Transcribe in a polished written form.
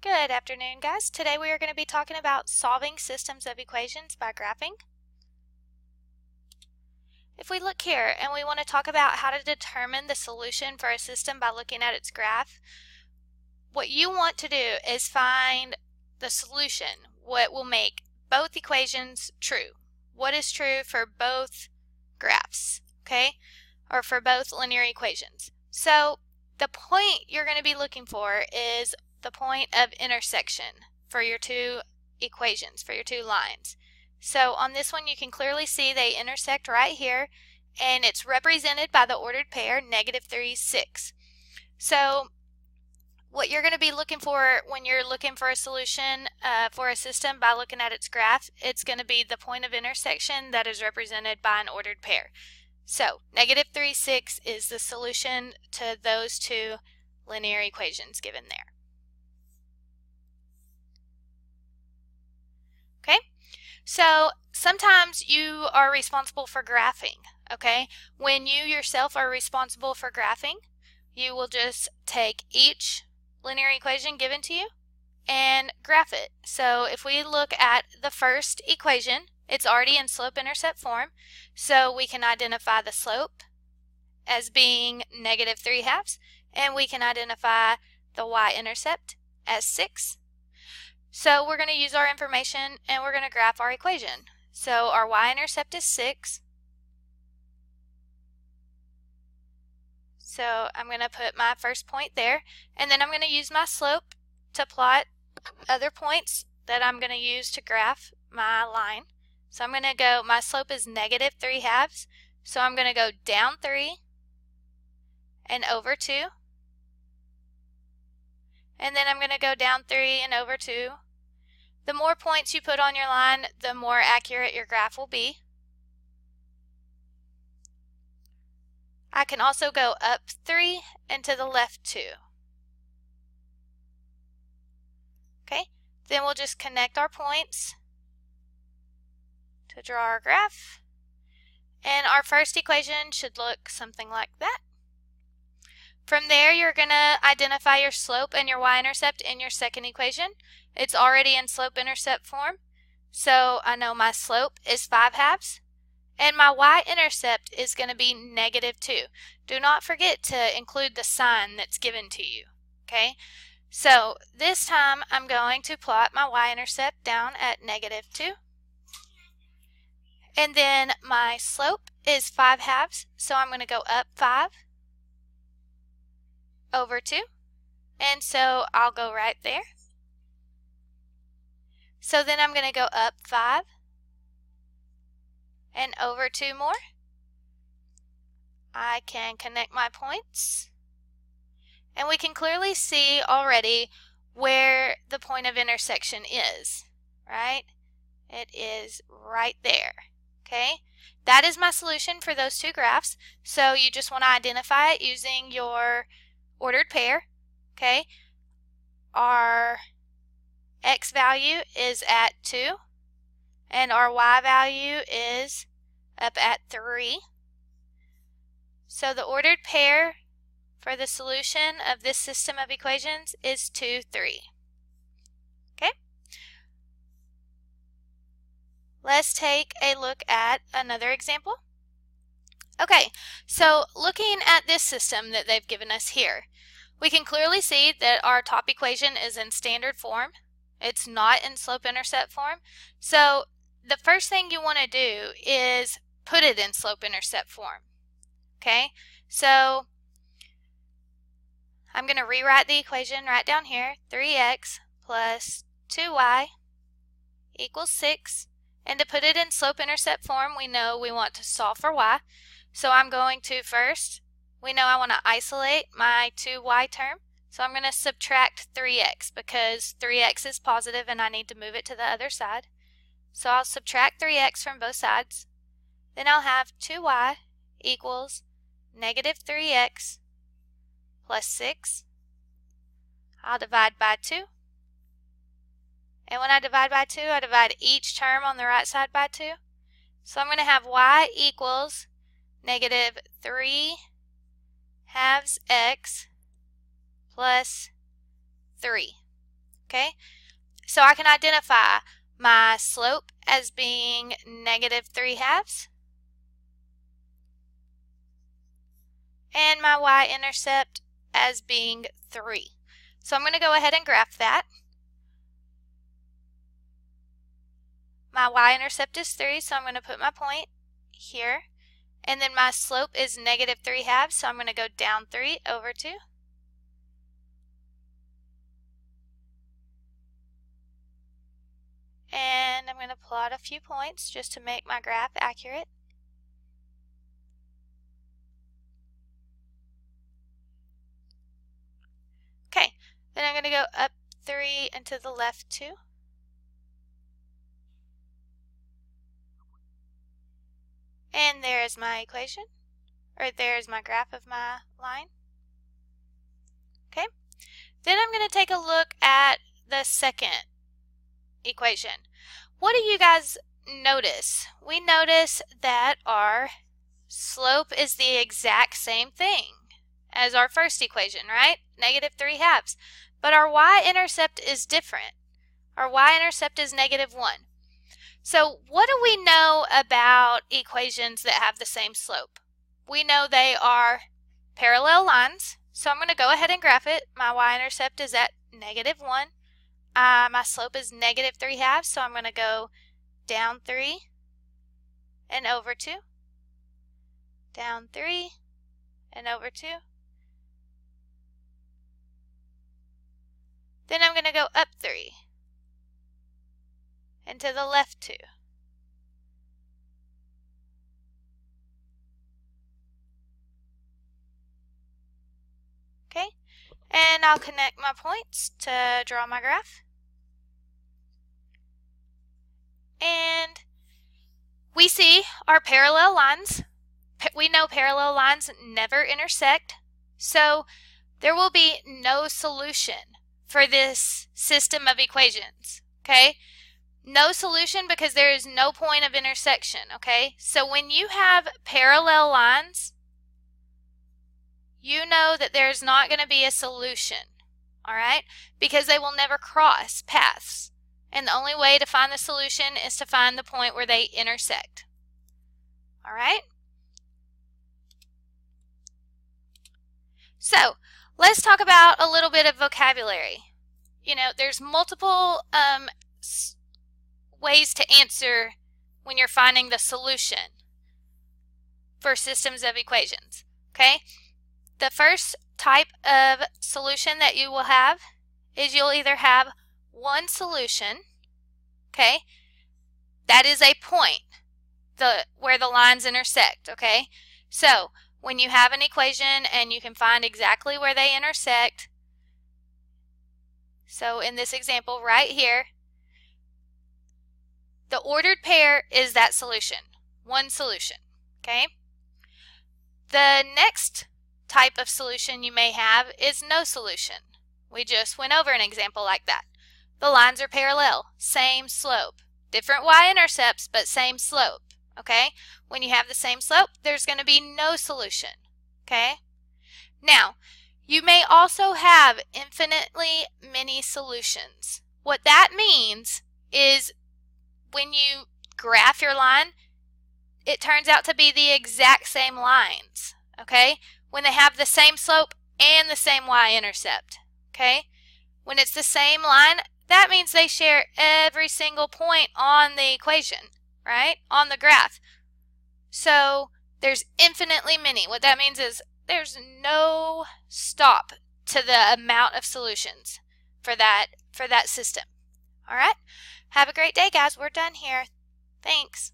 Good afternoon, guys. Today we are going to be talking about solving systems of equations by graphing. If we look here and we want to talk about how to determine the solution for a system by looking at its graph, what you want to do is find the solution, what will make both equations true. What is true for both graphs, okay? Or for both linear equations. So the point you're going to be looking for is the point of intersection for your two equations, for your two lines. So on this one you can clearly see they intersect right here, and it's represented by the ordered pair -3, 6. So what you're going to be looking for when you're looking for a solution for a system by looking at its graph, it's going to be the point of intersection that is represented by an ordered pair. So -3, 6 is the solution to those two linear equations given there. Okay, so sometimes you are responsible for graphing, okay? When you yourself are responsible for graphing, you will just take each linear equation given to you and graph it. So if we look at the first equation, it's already in slope-intercept form, so we can identify the slope as being -3/2, and we can identify the y-intercept as 6. So we're going to use our information and we're going to graph our equation. So our y-intercept is 6. So I'm going to put my first point there, and then I'm going to use my slope to plot other points that I'm going to use to graph my line. So I'm going to go, my slope is -3/2, so I'm going to go down 3 and over 2. And then I'm going to go down 3 and over 2. The more points you put on your line, the more accurate your graph will be. I can also go up 3 and to the left 2. Okay, then we'll just connect our points to draw our graph. And our first equation should look something like that. From there, you're going to identify your slope and your y-intercept in your second equation. It's already in slope-intercept form, so I know my slope is 5/2, and my y-intercept is going to be -2. Do not forget to include the sign that's given to you, okay? So this time I'm going to plot my y-intercept down at -2. And then my slope is 5/2, so I'm going to go up 5 over 2. And so I'll go right there. So then I'm going to go up 5 and over 2 more. I can connect my points. And we can clearly see already where the point of intersection is, right? It is right there, okay? That is my solution for those two graphs. So you just want to identify it using your ordered pair, okay? Our x value is at 2, and our y value is up at 3. So the ordered pair for the solution of this system of equations is 2, 3. Okay? Let's take a look at another example. Okay, so looking at this system that they've given us here, we can clearly see that our top equation is in standard form. It's not in slope-intercept form. So the first thing you want to do is put it in slope-intercept form. Okay, so I'm going to rewrite the equation right down here. 3x plus 2y equals 6. And to put it in slope-intercept form, we know we want to solve for y. So I'm going to first, we know I want to isolate my 2y term. So I'm going to subtract 3x because 3x is positive and I need to move it to the other side. So I'll subtract 3x from both sides. Then I'll have 2y equals -3x plus 6. I'll divide by 2. And when I divide by 2, I divide each term on the right side by 2. So I'm going to have y equals -3 halves x plus 3. Okay, so I can identify my slope as being -3/2 and my y-intercept as being 3. So I'm going to go ahead and graph that. My y-intercept is 3, so I'm going to put my point here. And then my slope is -3/2, so I'm going to go down 3 over 2. And I'm going to plot a few points just to make my graph accurate. Okay, then I'm going to go up 3 and to the left 2. And there's my equation, or there's my graph of my line. Okay, then I'm going to take a look at the second equation. What do you guys notice? We notice that our slope is the exact same thing as our first equation, right? -3/2. But our y-intercept is different. Our y-intercept is -1. So what do we know about equations that have the same slope? We know they are parallel lines. So I'm going to go ahead and graph it. My y-intercept is at -1. My slope is -3/2, so I'm going to go down 3 and over 2. Down 3 and over 2. Then I'm going to go up 3 and to the left 2. Okay, and I'll connect my points to draw my graph. And we see our parallel lines. We know parallel lines never intersect, so there will be no solution for this system of equations, okay? No solution because there is no point of intersection, okay? So when you have parallel lines, you know that there's not going to be a solution, all right? Because they will never cross paths. And the only way to find the solution is to find the point where they intersect, all right? So let's talk about a little bit of vocabulary. You know, there's multiple ways to answer when you're finding the solution for systems of equations, okay? The first type of solution that you will have is you'll either have one solution, okay? That is a point where the lines intersect, okay? So when you have an equation and you can find exactly where they intersect, so in this example right here, the ordered pair is that solution, one solution, okay? The next type of solution you may have is no solution. We just went over an example like that. The lines are parallel, same slope, different y-intercepts, but same slope, okay? When you have the same slope, there's going to be no solution, okay? Now, you may also have infinitely many solutions. What that means is when you graph your line, it turns out to be the exact same lines, okay? When they have the same slope and the same y-intercept, okay? When it's the same line, that means they share every single point on the equation, right? On the graph. So there's infinitely many. What that means is there's no stop to the amount of solutions for that system. All right? Have a great day, guys. We're done here. Thanks.